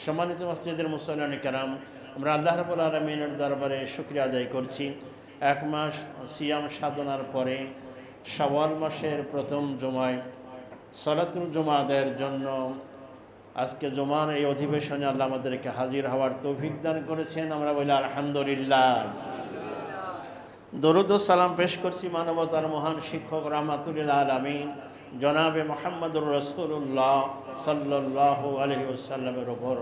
সম্মানিত মসজিদের মুসল্লিয়ান কেরাম, আমরা আল্লাহ রাব্বুল আলামিনের দরবারে শুকরিয়া আদায় করছি। এক মাস সিয়াম সাধনার পরে শাওয়াল মাসের প্রথম জুমায় সালাতুল জুমা আদায়ের জন্য আজকে জুমার এই অধিবেশনে আল্লাহ আমাদেরকে হাজির হওয়ার তৌফিক দান করেছেন। আমরা বলি আলহামদুলিল্লাহ। দরুদ ও সালাম পেশ করছি মানবতার মহান শিক্ষক রাহমাতুল আলামিন জনাবে মুহাম্মদুর রাসূলুল্লাহ সাল্লাল্লাহু আলাইহি ওয়াসাল্লামের ওপর।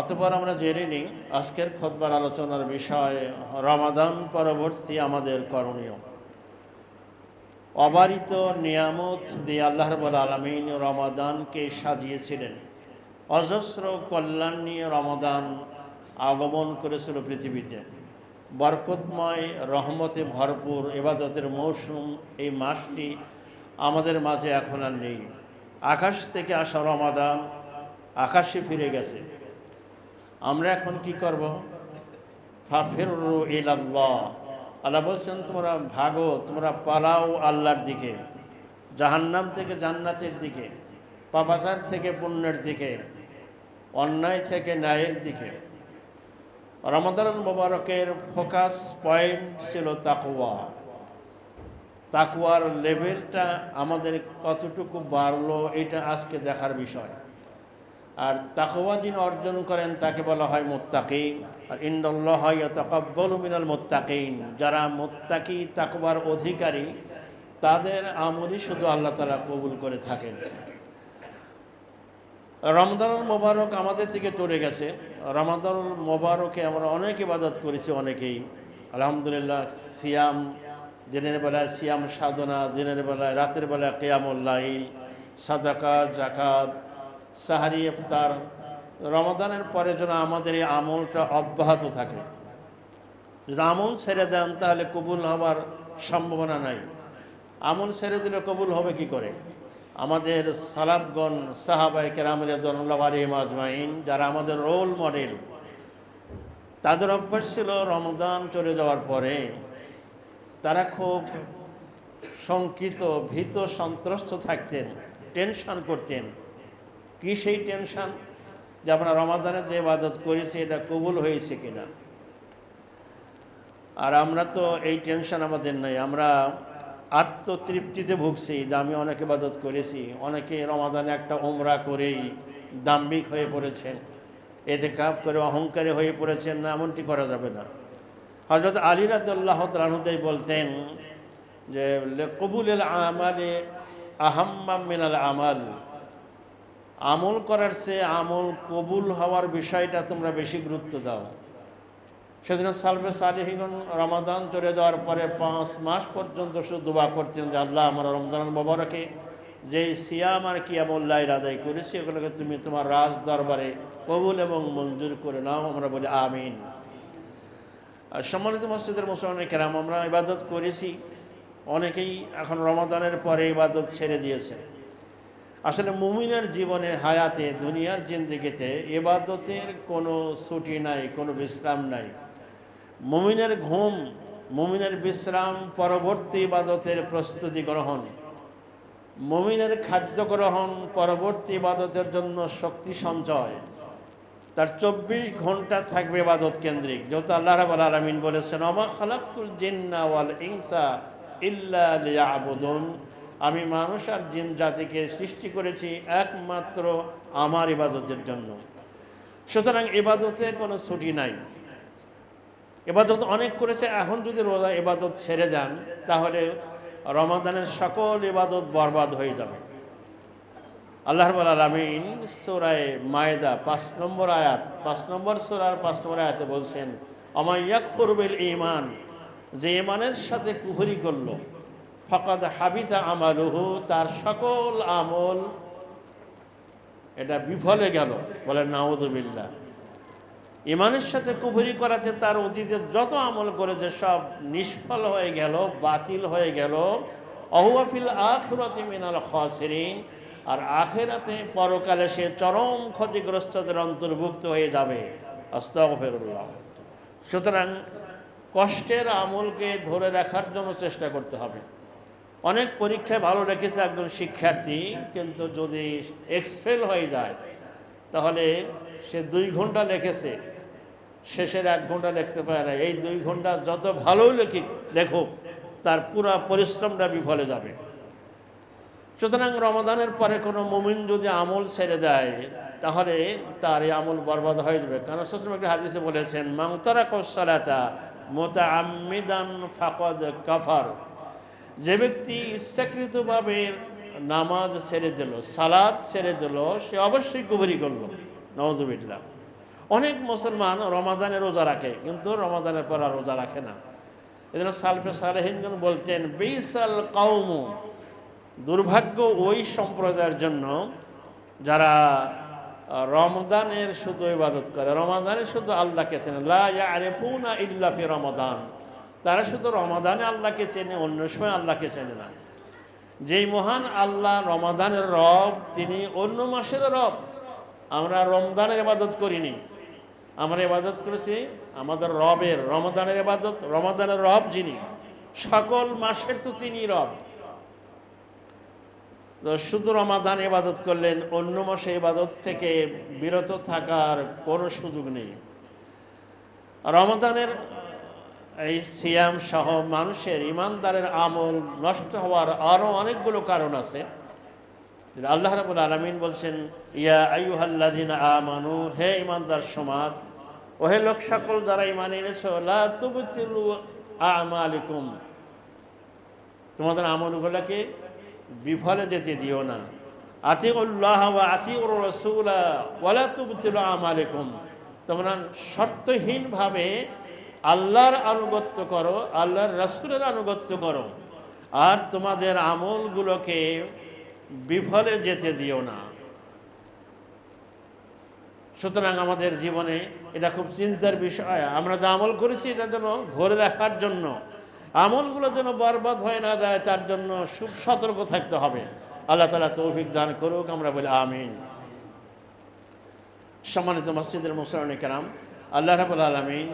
অতঃপর আমরা জেনে নিই আজকের খুতবার আলোচনার বিষয় রমাদান পরবর্তী আমাদের করণীয়। অবারিত নিয়ামত দিয়ে আল্লাহ রাব্বুল আলামিন রমাদানকে সাজিয়েছিলেন। অজস্র কল্যাণ নিয়ে রমাদান আগমন করেছিল পৃথিবীতে। বরকতময় রহমতে ভরপুর ইবাদতের মৌসুম এই মাসটি আমাদের মাঝে এখন আর নেই। আকাশ থেকে আসা রমাদান আকাশে ফিরে গেছে। আমরা এখন কি করব? ফাফিরু ইলাল্লাহ। আল্লাহ বলছেন তোমরা ভাগো, তোমরা পালাও আল্লাহর দিকে, জাহান্নাম থেকে জান্নাতের দিকে, পাপাচার থেকে পুণ্যের দিকে, অন্যায় থেকে ন্যায়ের দিকে। রমাদান মুবারকের ফোকাস পয়েন্ট ছিল তাকওয়া। তাকওয়ার লেভেলটা আমাদের কতটুকু বাড়লো এটা আজকে দেখার বিষয়। আর তাকওয়া যিনি অর্জন করেন তাকে বলা হয় মুত্তাকিন। আর ইন্নাল্লাহা ইয়াতাকাব্বালু মিনাল মুত্তাকিন, যারা মুত্তাকি তাকওয়ার অধিকারী তাদের আমলই শুধু আল্লাহ তাআলা কবুল করে থাকেন। রমজানুল মোবারক আমাদের থেকে চলে গেছে। রমাদানুল মোবারকে আমরা অনেক ইবাদত করেছি, অনেকেই আলহামদুলিল্লাহ। সিয়াম, দিনের বেলায় সিয়াম সাধনা, দিনের বেলায় রাতের বেলায় কিয়ামুল লাইল, সাদাকা, যাকাত, সাহারি, ইফতার। রমাদানের পরে যেন আমাদের এই আমলটা অব্যাহত থাকে। যদি আমল ছেড়ে দেন তাহলে কবুল হওয়ার সম্ভাবনা নাই। আমল ছেড়ে দিলে কবুল হবে কি করে? আমাদের সালাফগণ, সাহাবায়ে কেরাম রাদিয়াল্লাহু আলাইহিম আজমাইন, যারা আমাদের রোল মডেল, তাদের অভ্যাস ছিল রমজান চলে যাওয়ার পরে তারা খুব শঙ্কিত, ভীত, সন্ত্রস্ত থাকতেন, টেনশন করতেন। কি সেই টেনশন? যে আমরা রমাদানে যে ইবাদত করেছি এটা কবুল হয়েছে কিনা। আর আমরা তো এই টেনশন আমাদের নাই। আমরা আত্মতৃপ্তিতে ভুগছি যে আমি অনেক ইবাদত করেছি। অনেকে রমাদানে একটা উমরা করেই দাম্ভিক হয়ে পড়েছেন, ইতিকাফ করে অহংকারী হয়ে পড়েছেন। না, এমনটি করা যাবে না। হযরত আলী রাদিয়াল্লাহু তাআলা আনহু বলতেন যে কবুলুল আমালি আহাম্মা মিনাল আমাল, আমল করার চেয়ে আমল কবুল হওয়ার বিষয়টা তোমরা বেশি গুরুত্ব দাও। সেজন্য সালফে সালেহীগণ রমাদান চলে যাওয়ার পরে 5 মাস পর্যন্ত শুধু দোয়া করতেন যে আল্লাহ, আমরা রমজান মুবারকে যে সিয়াম আর কিয়ামুল লাইল আদায় করেছি এগুলোকে তুমি তোমার রাজ দরবারে কবুল এবং মঞ্জুর করে নাও। আমরা বলি আমিন। আর সম্মানিত মসজিদের মুসলমান কেরাম, আমরা ইবাদত করেছি। অনেকেই এখন রমাদানের পরে ইবাদত ছেড়ে দিয়েছে। আসলে মুমিনের জীবনে, হায়াতে, দুনিয়ার জিন্দেগিতে ইবাদতের কোনো ছুটি নাই, কোনো বিশ্রাম নাই। মুমিনের ঘুম, মুমিনের বিশ্রাম পরবর্তী ইবাদতের প্রস্তুতি গ্রহণ, মুমিনের খাদ্য গ্রহণ পরবর্তী ইবাদতের জন্য শক্তি সঞ্চয়। তার 24 ঘন্টা থাকবে ইবাদত কেন্দ্রিক। যেহেতু আল্লাহ রাব্বুল আলামিন বলেছেন ওমা খালাকতুল জিন্না ওয়াল ইনসা ইল্লা লিয়াবুদুন, আমি মানুষ আর জিন জাতিকে সৃষ্টি করেছি একমাত্র আমার ইবাদতের জন্য। সুতরাং ইবাদতে কোনো ছুটি নাই। ইবাদত অনেক করেছে, এখন যদি রোজা ইবাদত ছেড়ে দেন তাহলে রমাদানের সকল ইবাদত বরবাদ হয়ে যাবে। আল্লাহ রাব্বুল আলামিন সূরা মায়েদা 5 নম্বর আয়াত, 5 নম্বর সূরার 5 নম্বর আয়াতে বলছেন ওমা ইয়াকফুর বিল ঈমান, যে ঈমানের সাথে কুফরি করলো, ফাকাদ হাবিতা আমালুহু, তার সকল আমল এটা বিফলে গেল। বলেন নাউযুবিল্লাহ। ঈমানের সাথে কুফরি করাতে তার অতীতে যত আমল করেছে সব নিষ্ফল হয়ে গেল, বাতিল হয়ে গেল। অহুয়া ফিল আখিরাতি মিনাল খাসিরিন, আর আখিরাতে পরকালে সে চরম ক্ষতিগ্রস্তদের অন্তর্ভুক্ত হয়ে যাবে। আস্তাগফিরুল্লাহ। সুতরাং কষ্টের আমলকে ধরে রাখার জন্য চেষ্টা করতে হবে। অনেক পরীক্ষায় ভালো রেখেছে একজন শিক্ষার্থী, কিন্তু যদি এক্সফেল হয়ে যায় তাহলে সে 2 ঘন্টা লিখেছে, শেষের 1 ঘন্টা লিখতে পারে না। এই 2 ঘন্টা যত ভালোই লেখুক, তার পুরা পরিশ্রমটা বিফলে যাবে। সুতরাং রমাদানের পরে কোনো মুমিন যদি আমল ছেড়ে দেয়, তাহলে তার এই আমল বরবাদ হয়ে যাবে। কারণ রাসূল একটা হাদিসে বলেছেন, মান তারাকাস সালাতা মুতাআম্মিদান ফাকাদ কাফার। যে ব্যক্তি ইচ্ছাকৃতভাবে নামাজ ছেড়ে দিল, সালাত ছেড়ে দিল, সে অবশ্যই কুফরি করল। নাউযুবিল্লাহ। অনেক মুসলমান রমাদানে রোজা রাখে, কিন্তু রমাদানের পর আর রোজা রাখে না। এজন্য সালফে সালেহিনগণ বলতেন, বিসাল কওমু, দুর্ভাগ্য ওই সম্প্রদায়ের জন্য যারা রমদানের শুধু ইবাদত করে, রমাদানে শুধু আল্লাহকে চেনে। লা ইয়ারিফুনা ইল্লা ফি রমাদান। তারা শুধু রমাদানে আল্লাহকে চেনে, অন্য সময় আল্লাহকে চেনে না। যেই মহান আল্লাহ রমাদানের রব, তিনি অন্য মাসের রব। আমরা রমজানের ইবাদত করিনি, আমরা ইবাদত করেছি আমাদের রবের। রমাদানের ইবাদত, রমাদানের রব যিনি, সকল মাসের তো তিনি রব। তো শুধু রমাদান ইবাদত করলেন, অন্য মাসে ইবাদত থেকে বিরত থাকার কোনো সুযোগ নেই। রমাদানের এই সিয়াম সহ মানুষের ইমানদারের আমল নষ্ট হওয়ার আরও অনেকগুলো কারণ আছে। আল্লাহ রাব্বুল আলামিন বলছেন, ইয়া আইয়ুহাল্লাযীনা আমানু, হে ইমানদার সমাজ, ও হে লোক সকল যারা ঈমান এনেছো, লা তুবতিলু আমালিকুম, তোমাদের আমলগুলোকে বিফলে যেতে দিও না। আতিউল্লাহ ওয়া আতিউর রাসূলা ওয়া লা তুবতিলু আমালিকুম, তোমরা শর্তহীনভাবে আল্লাহর আনুগত্য করো, আল্লাহর রাসূলের আনুগত্য করো, আর তোমাদের আমলগুলোকে বিফলে যেতে দিও না। সুতরাং আমাদের জীবনে এটা খুব চিন্তার বিষয়। আমরা যা আমল করেছি এটা যেন ধরে রাখার জন্য, আমলগুলো যেন বরবাদ হয়ে না যায়, তার জন্য খুব সতর্ক থাকতে হবে। আল্লাহ তাআলা তৌফিক দান করুক, আমরা বলি আমিন। সম্মানিত মসজিদের মুসল্লিন কিরাম, আল্লাহ রাব্বুল আলামিন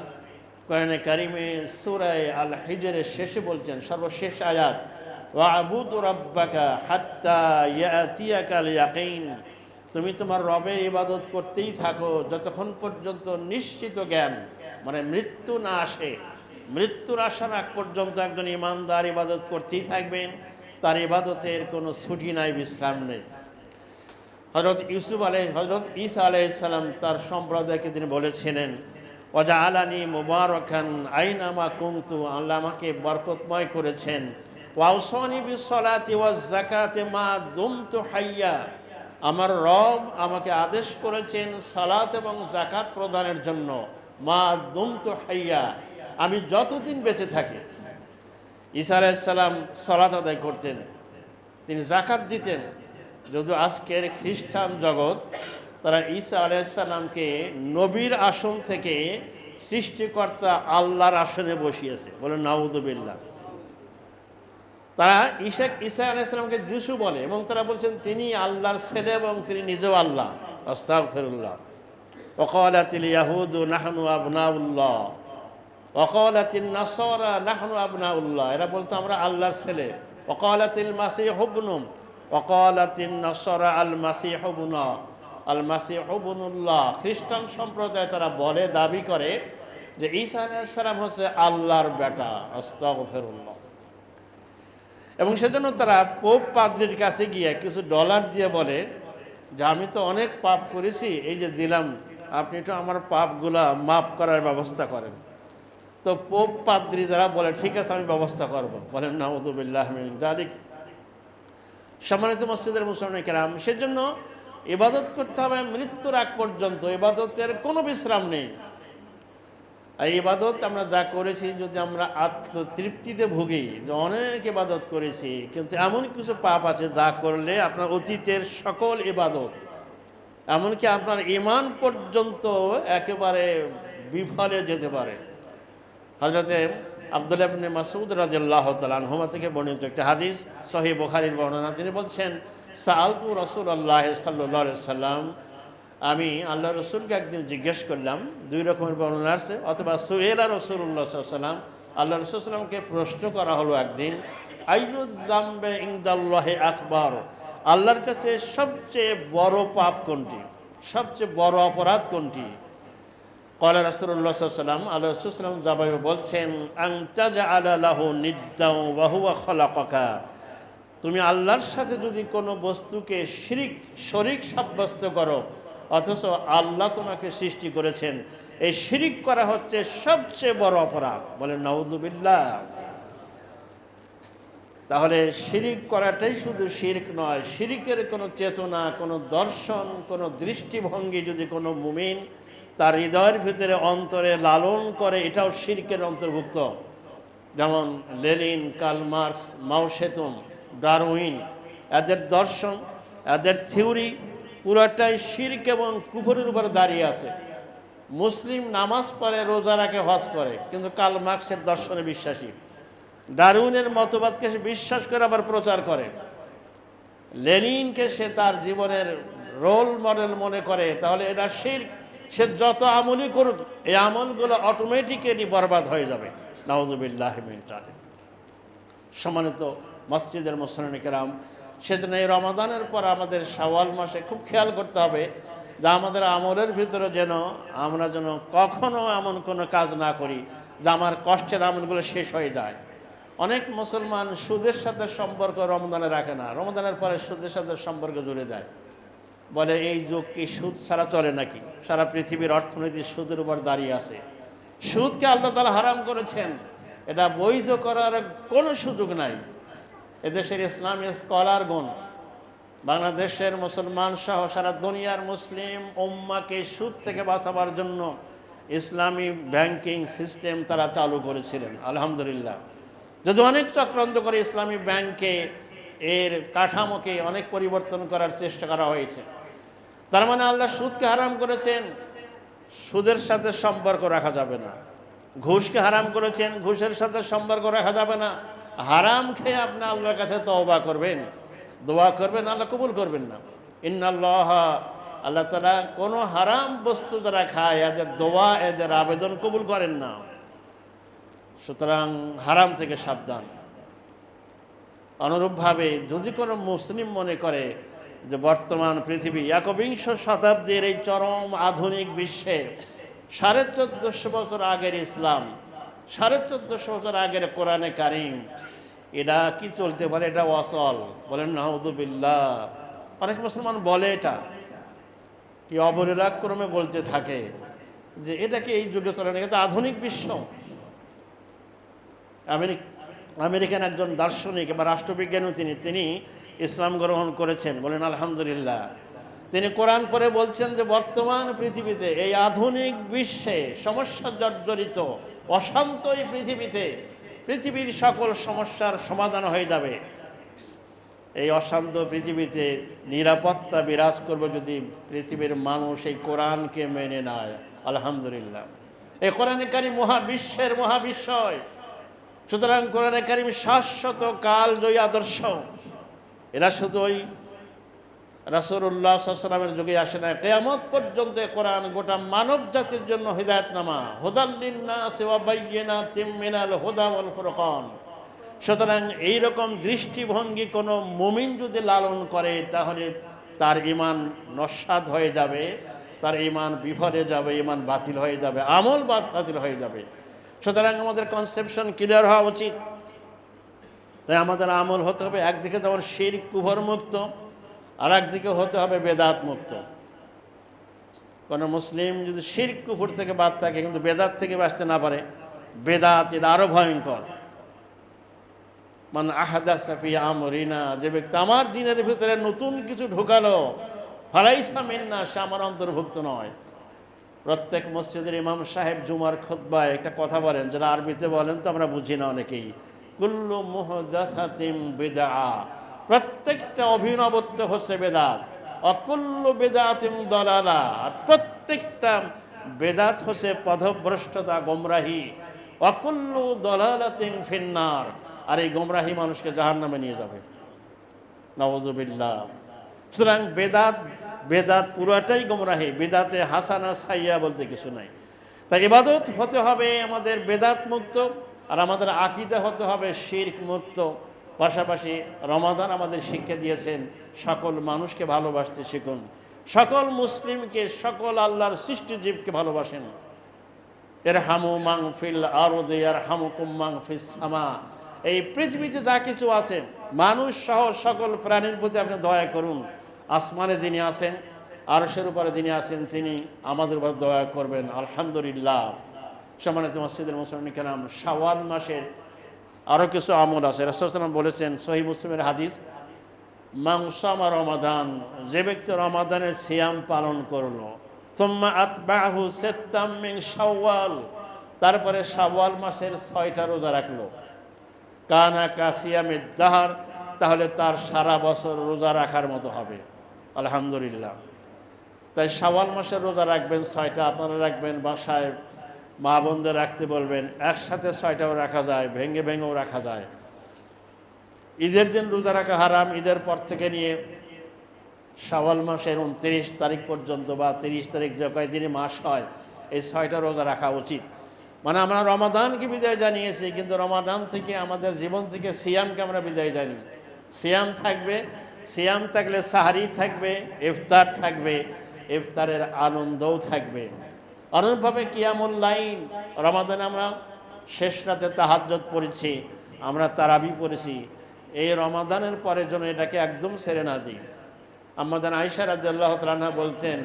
কোরআনে কারিমে সূরা আল হিজরের শেষে বলছেন, সর্বশেষ আয়াত, ওয়া'বুদ রাব্বাকা হাত্তা ইয়াতিয়াকাল ইয়াকিন, তুমি তোমার রবের ইবাদত করতেই থাকো যতক্ষণ পর্যন্ত নিশ্চিত জ্ঞান, মানে মৃত্যু না আসে। মৃত্যুর আসার আগ পর্যন্ত একজন ইমানদার ইবাদত করতেই থাকবেন, তার ইবাদতের কোনো ছুটি নাই, বিশ্রাম নেই। হযরত ঈসা আলাইহিস সালাম তার সম্প্রদায়কে তিনি বলেছিলেন, ওয়াজআলানি মুবারাকান আইনামা কুনতু, আল্লাহ আমাকে বরকতময় করেছেন। ওয়াউসানি বিসসালাতি ওয়াজ যাকাতি মা দুমতু হাইয়া, আমার রব আমাকে আদেশ করেছেন সালাত এবং যাকাত প্রদানের জন্য, মা দুমতু হাইয়া, আমি যতদিন বেঁচে থাকি। ঈসা আলাইহিস সালাম সালাত আদায় করতেন, তিনি যাকাত দিতেন। যদিও আজকের খ্রিস্টান জগৎ তারা ঈসা আলাইহিস সালামকে নবীর আসন থেকে সৃষ্টিকর্তা আল্লাহর আসনে বসিয়েছে, বলে নাউযুবিল্লাহ। তারা ঈসা আলাইহিস সালামকে যিশু বলে, এবং তারা বলছেন তিনি আল্লাহর ছেলে এবং তিনি নিজেও আল্লাহ। আস্তাগফিরুল্লাহ। ওয়াকালাতিল ইয়াহুদু নাহনু আবনাউল্লাহ ওয়াকালাতিন নাসারা নাহনু আবনাউল্লাহ, এরা বলতো আমরা আল্লাহর ছেলে। ওয়াকালাতিল মাসীহু ইবনুম ওয়াকালাতিন নাসারা আল মাসীহু ইবনু আল মাসীহু ইবনুল্লাহ। খ্রিস্টান সম্প্রদায় তারা বলে, দাবি করে যে ঈসা আলাইহিস সালাম হচ্ছে আল্লাহর বেটা। আস্তাগফিরুল্লাহ। এবং সেজন্য তারা পোপ পাদ্রির কাছে গিয়ে কিছু ডলার দিয়ে বলে যে আমি তো অনেক পাপ করেছি, এই যে দিলাম, আপনি একটু আমার পাপগুলা মাফ করার ব্যবস্থা করেন। তো পোপ পাদ্রি যারা বলে, ঠিক আছে আমি ব্যবস্থা করব, বলেন নাউযুবিল্লাহি মিন যালিক। সম্মানিত মসজিদের মুসল্লিন কিরাম, সেজন্য ইবাদত করতে হবে মৃত্যুর আগ পর্যন্ত, ইবাদতের কোনো বিশ্রাম নেই। এই ইবাদত আমরা যা করেছি, যদি আমরা আত্মতৃপ্তিতে ভুগি যে অনেক ইবাদত করেছি, কিন্তু এমন কিছু পাপ আছে যা করলে আপনার অতীতের সকল ইবাদত, এমনকি আপনার ঈমান পর্যন্ত একেবারে বিফলে যেতে পারে। হযরতে আব্দুল্লাহ ইবনে মাসউদ রাদিয়াল্লাহু তাআলা আনহুমা থেকে বর্ণিত একটা হাদিস, সহিহ বুখারীর বর্ণনা। তিনি বলছেন, সাআলতু রাসূলুল্লাহ সাল্লাল্লাহু আলাইহি ওয়াসাল্লাম, আমি আল্লাহ রসুলকে একদিন জিজ্ঞেস করলাম। 2 রকমের বর্ণনা আছে, অথবা সুয়েলা রাসূলুল্লাহ সাল্লাল্লাহু আলাইহি ওয়াসাল্লাম, আল্লাহ রাসূল সাল্লাল্লাহু আলাইহি ওয়াসাল্লামকে প্রশ্ন করা হলো একদিন, আইয়ুয যামবি ইনদাল্লাহি আকবার, আল্লাহর কাছে সবচেয়ে বড় পাপ কোনটি? সবচেয়ে বড় অপরাধ কোনটি? ক্বালা রাসূলুল্লাহ সাল্লাল্লাহু আলাইহি ওয়াসাল্লাম, আল্লাহ রাসূল সাল্লাল্লাহু আলাইহি ওয়াসাল্লাম জবাবে বলছেন, আন তাজআলা লাহু নিদ্দাও ওয়া হুয়া খালাকাকা, তুমি আল্লাহর সাথে যদি কোনো বস্তুকে শরীক সাব্যস্ত করো অথচ আল্লাহ তোমাকে সৃষ্টি করেছেন, এই শিরিক করা হচ্ছে সবচেয়ে বড় অপরাধ। বলেন নাউযুবিল্লাহ। তাহলে শিরিক করাটাই শুধু শিরক নয়, শিরিকের কোনো চেতনা, কোনো দর্শন, কোনো দৃষ্টিভঙ্গি যদি কোনো মুমিন তার হৃদয়ের ভিতরে অন্তরে লালন করে, এটাও শিরকের অন্তর্ভুক্ত। যেমন লেনিন, কার্ল মার্কস, মাও সেতুং, ডারউইন, এদের দর্শন, এদের থিওরি পুরাটাই শিরক এবং কুফরের উপর দাঁড়িয়ে আছে। মুসলিম নামাজ পড়ে, রোজা রাখে, হজ করে, কিন্তু কার্ল মার্কসের দর্শনে বিশ্বাসী। ডারউইনের মতবাদকে সে বিশ্বাস করে আবার প্রচার করে। লেনিনকে সে তার জীবনের রোল মডেল মনে করে। তাহলে এটা শিরক। সে যত আমলই করুক, এই আমলগুলো অটোমেটিক্যালি বরবাদ হয়ে যাবে। নাউযুবিল্লাহি মিন যালিক। সম্মানিত মসজিদের মুসল্লিন কিরাম, সেজন্য এই রমাদানের পর আমাদের শাওয়াল মাসে খুব খেয়াল করতে হবে যে আমাদের আমলের ভিতরে আমরা যেন কখনো এমন কোনো কাজ না করি যে আমার কষ্টের আমলগুলো শেষ হয়ে যায়। অনেক মুসলমান সুদের সাথে সম্পর্ক রমজানে রাখে না, রমজানের পরে সুদের সাথে সম্পর্ক জুড়ে দেয়। বলে এই যুগ কি সুদ ছাড়া চলে নাকি? সারা পৃথিবীর অর্থনীতি সুদের উপর দাঁড়িয়ে আছে। সুদকে আল্লাহ তাআলা হারাম করেছেন, এটা বৈধ করার কোনো সুযোগ নাই। এদেশের ইসলামী স্কলারগণ বাংলাদেশের মুসলমান সহ সারা দুনিয়ার মুসলিম উম্মাকে সুদ থেকে বাঁচাবার জন্য ইসলামী ব্যাংকিং সিস্টেম তারা চালু করেছিলেন। আলহামদুলিল্লাহ। যদি অনেক চক্রান্ত করে ইসলামী ব্যাংকে এর কাঠামোকে অনেক পরিবর্তন করার চেষ্টা করা হয়েছে। তার মানে আল্লাহ সুদকে হারাম করেছেন, সুদের সাথে সম্পর্ক রাখা যাবে না। ঘুষকে হারাম করেছেন, ঘুষের সাথে সম্পর্ক রাখা যাবে না। হারাম খেয়ে আপনি আল্লাহর কাছে তওবা করবেন, দোয়া করবেন, আল্লাহ কবুল করবেন না। ইন্নাল্লাহ, আল্লাহ তাআলা কোনো হারাম বস্তু যারা খায় এদের দোয়া, এদের আবেদন কবুল করেন না। সুতরাং হারাম থেকে সাবধান। অনুরূপভাবে যদি কোনো মুসলিম মনে করে যে বর্তমান পৃথিবী একবিংশ শতাব্দীর এই চরম আধুনিক বিশ্বে 1450 বছর আগের ইসলাম, 1450 বছর আগের কোরআনে কারিম, এটা কি চলতে পারে? এটা অচল। বলেন নাউযুবিল্লাহ। অনেক মুসলমান বলে, এটা কি অবলীলাক্রমে বলতে থাকে যে এটা কি এই যুগে চলে না, এটা আধুনিক বিশ্ব। আমেরিকান একজন দার্শনিক বা রাষ্ট্রবিজ্ঞানী তিনি ইসলাম গ্রহণ করেছেন। বলেন আলহামদুলিল্লাহ। তিনি কোরআন পড়ে বলছেন যে বর্তমান পৃথিবীতে, এই আধুনিক বিশ্বে, সমস্যা জর্জরিত অশান্ত এই পৃথিবীতে পৃথিবীর সকল সমস্যার সমাধান হয়ে যাবে। এই অশান্ত পৃথিবীতে নিরাপত্তা বিরাজ করবে যদি পৃথিবীর মানুষ এই কোরআনকে মেনে নেয়। আলহামদুলিল্লাহ। এই কোরআনে কারিম মহাবিশ্বের মহাবিশ্বয়। সুতরাং কোরআনে কারিম শাশ্বত কালজয়ী আদর্শ। এরা শুধু ওই রাসূলুল্লাহ সাল্লাল্লাহু আলাইহি ওয়াসাল্লামের যুগে আসে না, কিয়ামত পর্যন্ত কোরআন গোটা মানব জাতির জন্য হিদায়াতনামা, হুদাল লিন্নাসি ওয়া বায়্যিনাতিম মিনাল হুদা ওয়াল ফুরকান। সুতরাং এইরকম দৃষ্টিভঙ্গি কোনো মুমিন যদি লালন করে তাহলে তার ঈমান নস্যাৎ হয়ে যাবে, তার ঈমান বিফলে যাবে, ঈমান বাতিল হয়ে যাবে, আমল বাতিল হয়ে যাবে। সুতরাং আমাদের কনসেপশন ক্লিয়ার হওয়া উচিত। তাই আমাদের আমল হতে হবে একদিকে যেমন শিরক কুফর মুক্ত, আর একদিকে হতে হবে বেদাত মুক্ত। কোনো মুসলিম যদি শিরক কুফর থেকে বাদ থাকে কিন্তু বেদাত থেকে বাঁচতে না পারে, বেদাত এটা আরও ভয়ঙ্কর। মান আহাদাসা ফি আমরিনা, যে ব্যক্তি আমার দিনের ভিতরে নতুন কিছু ঢুকালো, ফালাইসা মিন্না, সে আমার অন্তর্ভুক্ত নয়। প্রত্যেক মসজিদের ইমাম সাহেব জুমার খুতবায় একটা কথা বলেন, যারা আরবিতে বলেন তো আমরা বুঝি না অনেকেই। কুল্লু মুহদাসাতিন বিদআ, প্রত্যেকটা অভিনবত্ব হচ্ছে বেদাত। অকুল্লু বিদআতিন দালালা, আর প্রত্যেকটা বেদাত হচ্ছে পথভ্রষ্টতা, গোমরাহি। অকুল্লু দালালাতিন ফিন্নার, আর এই গোমরাহি মানুষকে জাহান্নামে নিয়ে যাবে। নাউযুবিল্লাহ। সুতরাং বেদাত পুরাটাই গোমরাহি। বেদাতে হাসানা সাইয়া বলতে কিছু নাই। তাই ইবাদত হতে হবে আমাদের বেদাত মুক্ত, আর আমাদের আকীদা হতে হবে শিরক মুক্ত। পাশাপাশি রমাদান আমাদের শিক্ষা দিয়েছেন সকল মানুষকে ভালোবাসতে শিখুন, সকল মুসলিমকে, সকল আল্লাহর সৃষ্টি জীবকে ভালোবাসেন। ইরহামু মান ফিল আরদি ইয়ারহামুকুম মান ফিস সামা। এই পৃথিবীতে যা কিছু আছে মানুষ সহ সকল প্রাণীর প্রতি আপনি দয়া করুন। আসমানে যিনি আছেন, আরশের উপরে যিনি আছেন, তিনি আমাদের উপর দয়া করবেন। আলহামদুলিল্লাহ। সম্মানিত মসজিদের মুসলিম কেরাম, শাওয়াল মাসের আরও কিছু আমল আছে। রাসূল সাল্লাল্লাহু আলাইহি ওয়াসাল্লাম বলেছেন, সহিহ মুসলিমের হাদিস, মান সামা রমাদান, যে ব্যক্তি রমাদানের সিয়াম পালন করলো, সুম্মা আতবাহু সিত্তাম মিন শাওয়াল, তারপরে শাওয়াল মাসের 6টা রোজা রাখলো, কানা কাসিয়ামিদ দাহার, তাহলে তার সারা বছর রোজা রাখার মতো হবে। আলহামদুলিল্লাহ। তাই শাওয়াল মাসের রোজা রাখবেন 6টা, আপনারা রাখবেন, বাসায় মা বোনদের রাখতে বলবেন। একসাথে 6টাও রাখা যায়, ভেঙে ভেঙেও রাখা যায়। ঈদের দিন রোজা রাখা হারাম। ঈদের পর থেকে নিয়ে শাওয়াল মাসের 29 তারিখ পর্যন্ত বা 30 তারিখ যে কয়েকদিনই মাস হয়, এই 6টা রোজা রাখা উচিত। মানে আমরা রমাদানকে বিদায় জানিয়েছি, কিন্তু রমাদান থেকে আমাদের জীবন থেকে সিয়ামকে আমরা বিদায় জানি। সিয়াম থাকবে, সিয়াম থাকলে সাহারি থাকবে, ইফতার থাকবে, ইফতারের আনন্দও থাকবে। অনুরূপভাবে কিয়ামুল লাইল, রমাদানে আমরা শেষ রাতে তাহাজ্জুদ পড়েছি, আমরা তারাবি পড়েছি। এই রমাদানের পরে যেন এটাকে একদম ছেড়ে না দিই। আম্মাজান আয়েশা রাদিয়াল্লাহু তাআলা আনহা বলতেন,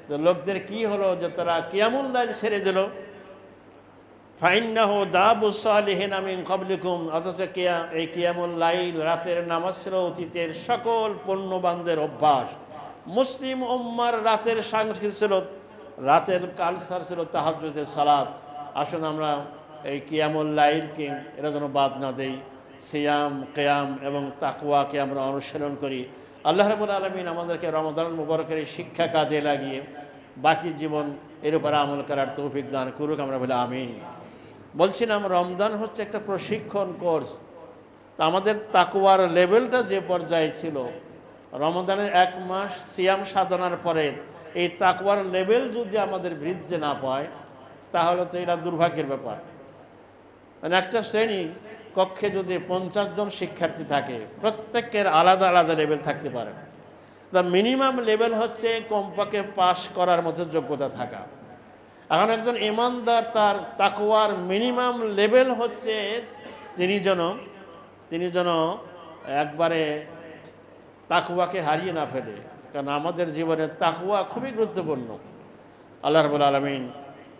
যে লোকদের কি হলো যে তারা কিয়ামুল লাইল ছেড়ে দিল। ফাইন্নাহু দাবুস সালিহিনা মিন ক্বাবলিকুম, অথচ এই কিয়ামুল লাইল, রাতের নামাজ ছিল অতীতের সকল পুণ্যবানদের অভ্যাস। মুসলিম উম্মার রাতের সংস্কৃতি ছিল, রাতের কালচার ছিল তাহাজ্জুদের সালাত। আসুন আমরা এই কিয়ামুল লাইলকে এরা যেন বাদ না দেই। সিয়াম, কিয়াম এবং তাকওয়াকে আমরা অনুসরণ করি। আল্লাহ রাব্বুল আলামিন আমাদেরকে রমাদান মুবারকের শিক্ষা কাজে লাগিয়ে বাকি জীবন এর উপরে আমল করার তৌফিক দান করুক, আমরা বলি আমিন। বলছিলাম রমজান হচ্ছে একটা প্রশিক্ষণ কোর্স। তা আমাদের তাকওয়ার লেভেলটা যে পর্যায়ে ছিল, রমজানের 1 মাস সিয়াম সাধনার পরে এই তাকওয়ার লেভেল যদি আমাদের বৃদ্ধি না পায়, তাহলে তো এটা দুর্ভাগ্যের ব্যাপার। মানে একটা শ্রেণী কক্ষে যদি 50 জন শিক্ষার্থী থাকে, প্রত্যেকের আলাদা আলাদা লেভেল থাকতে পারে। দ্য মিনিমাম লেভেল হচ্ছে কমপক্ষে পাস করার মতো যোগ্যতা থাকা। এখন একজন ইমানদার, তার তাকওয়ার মিনিমাম লেভেল হচ্ছে তিনি যেন একবারে তাকওয়াকে হারিয়ে না ফেলে। কারণ আমাদের জীবনে তাকওয়া খুবই গুরুত্বপূর্ণ। আল্লাহ রাব্বুল আলামিন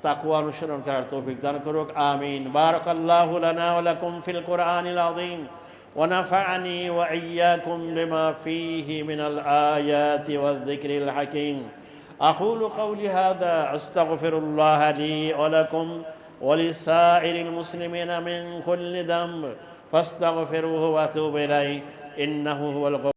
তাকওয়া অনুসরণ করার তৌফিক দান করুক, আমিন। বারাকাল্লাহু লানা ওয়া লাকুম ফিল কুরআনিল আযীম ওয়া নাফা'নি ওয়া ইয়্যাকুম বিমা ফীহি মিনাল আয়াতি ওয়ায যিকরিল হাকীম। আকুলু কওলি হাযা আস্তাগফিরুল্লাহ লি ওয়া লাকুম ওয়া লিসাইরিল মুসলিমিনা মিন কুল্লি যামব ফাস্তাগফিরুহু ওয়া তুবু ইলাইহি ইন্নাহু হুয়াল